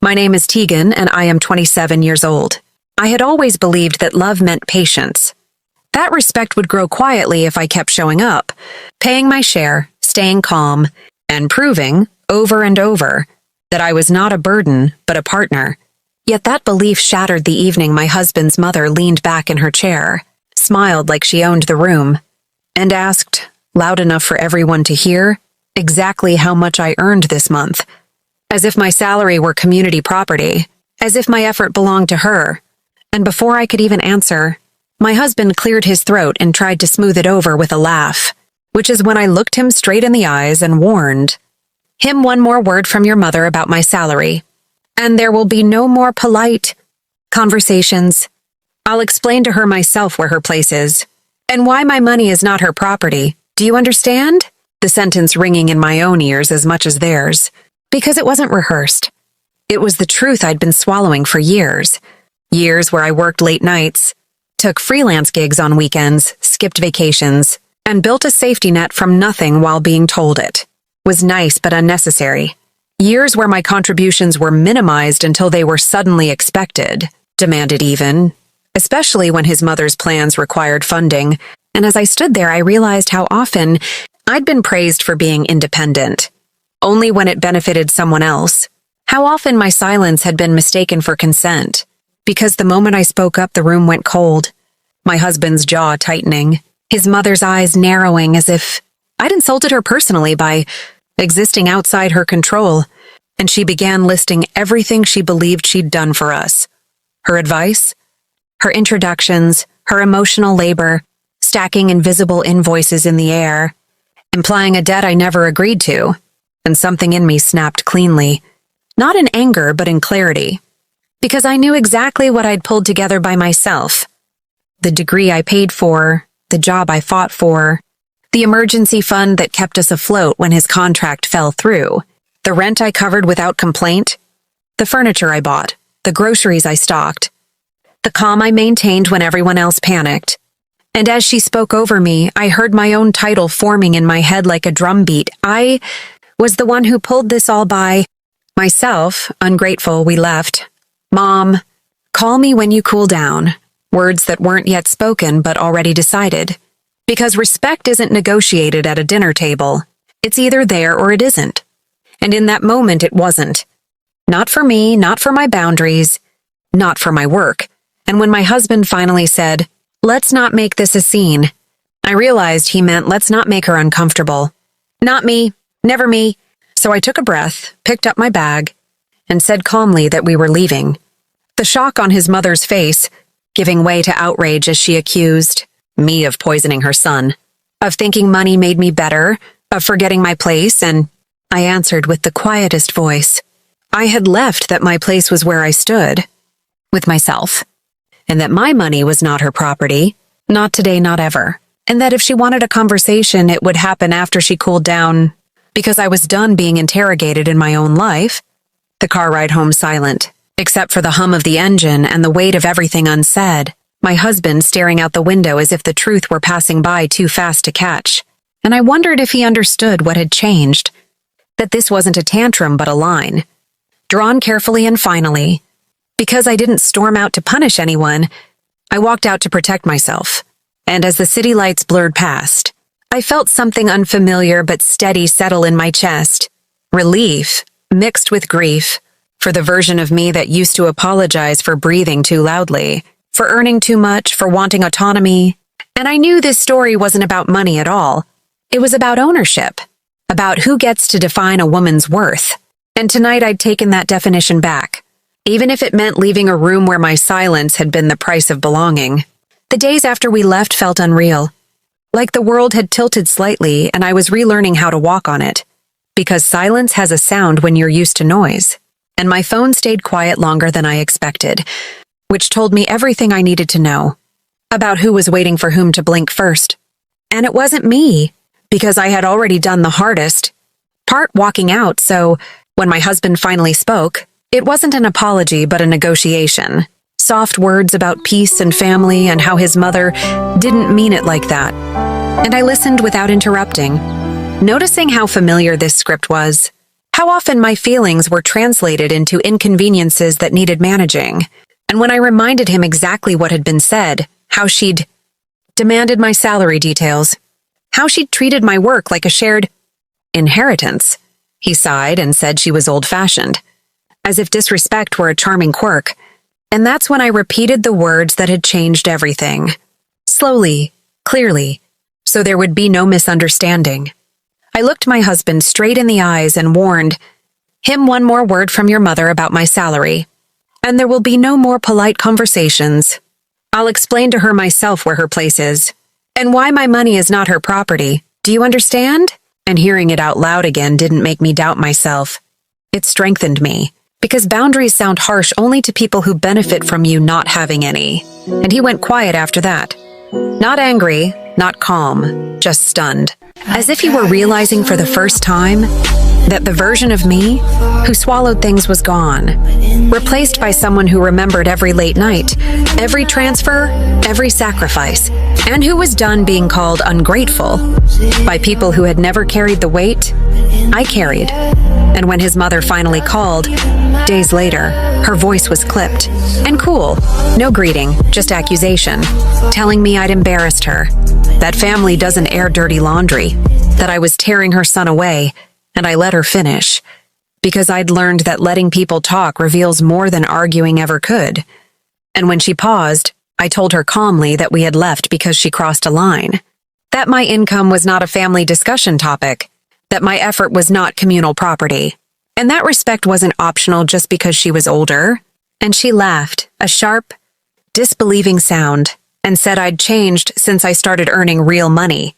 My name is Tegan, and I am 27 years old. I had always believed that love meant patience. That respect would grow quietly if I kept showing up, paying my share, staying calm, and proving, over and over, that I was not a burden, but a partner. Yet that belief shattered the evening my husband's mother leaned back in her chair, smiled like she owned the room, and asked, loud enough for everyone to hear, exactly how much I earned this month. As if my salary were community property, as if my effort belonged to her. And before I could even answer, my husband cleared his throat and tried to smooth it over with a laugh, which is when I looked him straight in the eyes and warned, "Him one more word from your mother about my salary, and there will be no more polite conversations. I'll explain to her myself where her place is, and why my money is not her property. Do you understand?" The sentence ringing in my own ears as much as theirs. Because it wasn't rehearsed. It was the truth I'd been swallowing for years. Years where I worked late nights, took freelance gigs on weekends, skipped vacations, and built a safety net from nothing while being told it. Was nice but unnecessary. Years where my contributions were minimized until they were suddenly expected, demanded even, especially when his mother's plans required funding. And as I stood there, I realized how often I'd been praised for being independent. Only when it benefited someone else. How often my silence had been mistaken for consent. Because the moment I spoke up, the room went cold. My husband's jaw tightening, his mother's eyes narrowing as if I'd insulted her personally by existing outside her control. And she began listing everything she believed she'd done for us. Her advice, her introductions, her emotional labor, stacking invisible invoices in the air, implying a debt I never agreed to. And something in me snapped cleanly, not in anger, but in clarity, because I knew exactly what I'd pulled together by myself. The degree I paid for, the job I fought for, the emergency fund that kept us afloat when his contract fell through, the rent I covered without complaint, the furniture I bought, the groceries I stocked, the calm I maintained when everyone else panicked. And as she spoke over me, I heard my own title forming in my head like a drumbeat. I was the one who pulled this all by myself. Ungrateful, we left. Mom, call me when you cool down. Words that weren't yet spoken but already decided. Because respect isn't negotiated at a dinner table. It's either there or it isn't. And in that moment it wasn't. Not for me, not for my boundaries, not for my work. And when my husband finally said, "Let's not make this a scene," I realized he meant let's not make her uncomfortable. Not me. Never me. So I took a breath, picked up my bag, and said calmly that we were leaving. The shock on his mother's face, giving way to outrage as she accused me of poisoning her son, of thinking money made me better, of forgetting my place, and I answered with the quietest voice. I had left that my place was where I stood, with myself, and that my money was not her property, not today, not ever, and that if she wanted a conversation, it would happen after she cooled down. Because I was done being interrogated in my own life. The car ride home silent, except for the hum of the engine and the weight of everything unsaid. My husband staring out the window as if the truth were passing by too fast to catch. And I wondered if he understood what had changed. That this wasn't a tantrum but a line. Drawn carefully and finally. Because I didn't storm out to punish anyone, I walked out to protect myself. And as the city lights blurred past, I felt something unfamiliar but steady settle in my chest. Relief, mixed with grief, for the version of me that used to apologize for breathing too loudly, for earning too much, for wanting autonomy. And I knew this story wasn't about money at all. It was about ownership, about who gets to define a woman's worth. And tonight I'd taken that definition back, even if it meant leaving a room where my silence had been the price of belonging. The days after we left felt unreal. Like the world had tilted slightly and I was relearning how to walk on it. Because silence has a sound when you're used to noise. And my phone stayed quiet longer than I expected, which told me everything I needed to know. About who was waiting for whom to blink first. And it wasn't me, because I had already done the hardest part walking out, so when my husband finally spoke, it wasn't an apology but a negotiation. Soft words about peace and family and how his mother didn't mean it like that. And I listened without interrupting, noticing how familiar this script was. How often my feelings were translated into inconveniences that needed managing. And when I reminded him exactly what had been said, how she'd demanded my salary details, how she'd treated my work like a shared inheritance, he sighed and said she was old-fashioned, as if disrespect were a charming quirk. And that's when I repeated the words that had changed everything. Slowly, clearly, so there would be no misunderstanding. I looked my husband straight in the eyes and warned him, one more word from your mother about my salary, and there will be no more polite conversations. I'll explain to her myself where her place is, and why my money is not her property. Do you understand? And hearing it out loud again didn't make me doubt myself. It strengthened me, because boundaries sound harsh only to people who benefit from you not having any. And he went quiet after that. Not angry, not calm, just stunned. As if he were realizing for the first time that the version of me who swallowed things was gone, replaced by someone who remembered every late night, every transfer, every sacrifice, and who was done being called ungrateful by people who had never carried the weight I carried. And when his mother finally called, days later, her voice was clipped and cool. No greeting, just accusation, telling me I'd embarrassed her, that family doesn't air dirty laundry, that I was tearing her son away, and I let her finish, because I'd learned that letting people talk reveals more than arguing ever could. And when she paused, I told her calmly that we had left because she crossed a line, that my income was not a family discussion topic, that my effort was not communal property, and that respect wasn't optional just because she was older. And she laughed, a sharp, disbelieving sound, and said I'd changed since I started earning real money.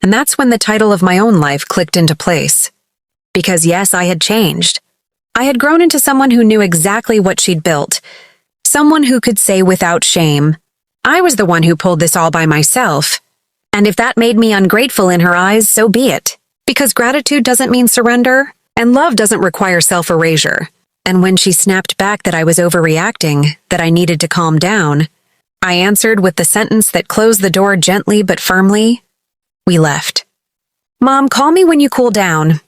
And that's when the title of my own life clicked into place. Because yes, I had changed. I had grown into someone who knew exactly what she'd built. Someone who could say without shame, I was the one who pulled this all by myself. And if that made me ungrateful in her eyes, so be it. Because gratitude doesn't mean surrender, and love doesn't require self-erasure. And when she snapped back that I was overreacting, that I needed to calm down, I answered with the sentence that closed the door gently but firmly. We left. Mom, call me when you cool down.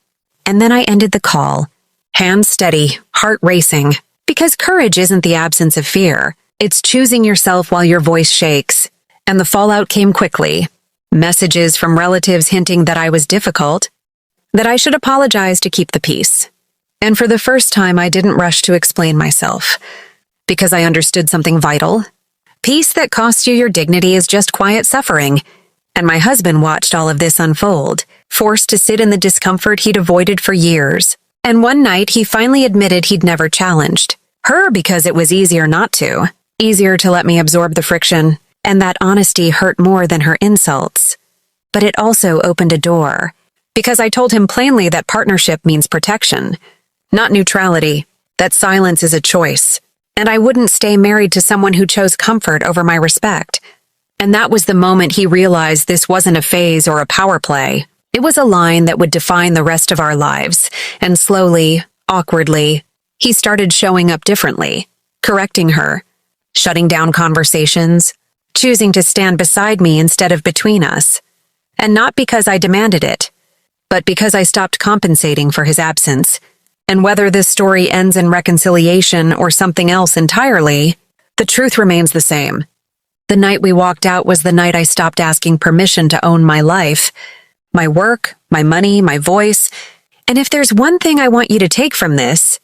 And then I ended the call, hands steady, heart racing, because courage isn't the absence of fear. It's choosing yourself while your voice shakes. And the fallout came quickly. Messages from relatives hinting that I was difficult, that I should apologize to keep the peace. And for the first time, I didn't rush to explain myself, because I understood something vital. Peace that costs you your dignity is just quiet suffering. And my husband watched all of this unfold, forced to sit in the discomfort he'd avoided for years. And one night, he finally admitted he'd never challenged her because it was easier not to, easier to let me absorb the friction. And that honesty hurt more than her insults. But it also opened a door, because I told him plainly that partnership means protection, not neutrality, that silence is a choice, and I wouldn't stay married to someone who chose comfort over my respect. And that was the moment he realized this wasn't a phase or a power play. It was a line that would define the rest of our lives, and slowly, awkwardly, he started showing up differently, correcting her, shutting down conversations, choosing to stand beside me instead of between us. And not because I demanded it, but because I stopped compensating for his absence. And whether this story ends in reconciliation or something else entirely, the truth remains the same. The night we walked out was the night I stopped asking permission to own my life, my work, my money, my voice. And if there's one thing I want you to take from this,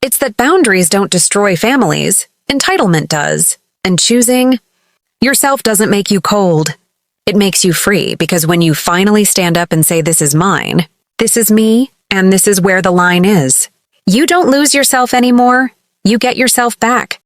it's that boundaries don't destroy families, entitlement does. And choosing yourself doesn't make you cold. It makes you free, because when you finally stand up and say, this is mine, this is me, and this is where the line is, you don't lose yourself anymore. You get yourself back.